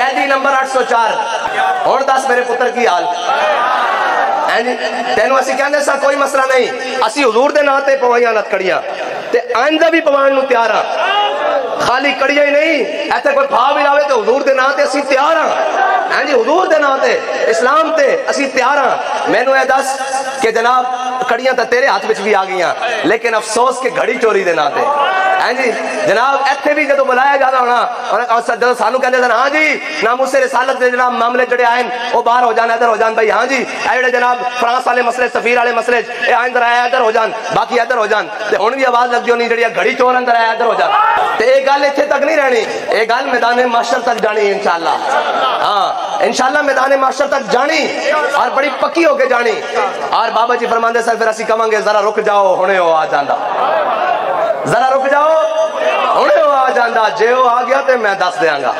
कैदी नंबर 804 हुण दस मेरे पुत्र की हाल तेनों असी कहने सा कोई मसला नहीं, असी हुजूर दे नां ते पवाइयां नत कड़ियां ते आइंदा भी पवाण नूं तैयार हां। खाली कड़ियां ही नहीं, इत्थे कोई फा भी लावे तो हुजूर दे नां ते असी तैयार हां। जी हुजूर दे नां ते इस्लाम ते असी तैयार हां। मैनू ये दस कि जनाब कड़ियां तो तेरे हाथ विच भी आ गईयां, लेकिन अफसोस के घड़ी चोरी दे नां ते जी जनाब इत्थे भी जो बुलाया जाना होना जो सानू कहते सन हाँ जी नामूसे रिसालत के जनाब मामले जड़े आए वो बाहर हो जान इधर हो जान भाई, हाँ जी ये जनाब फ्रांस वाले मसले सफीर वाले मसले अंदर आया इधर हो जान बाकी इधर हो जान ते हुण भी आवाज लगदी होनी जी घड़ी चोर अंदर आया इधर हो जान। ते एक गल इत्थे तक नहीं रहनी, ये गल मैदान माशर तक जानी इंशाअल्लाह। हाँ इंशाअल्लाह मैदान माशर तक जानी और बड़ी पक्की होके जानी। और बाबा जी फरमांदे सर फिर असी कहांगे जरा रुक जाओ हुणे हो आ जांदा, जरा रुक जाओ हुणे हो आ जांदा, जे वो आ गया तो मैं दस देंगा।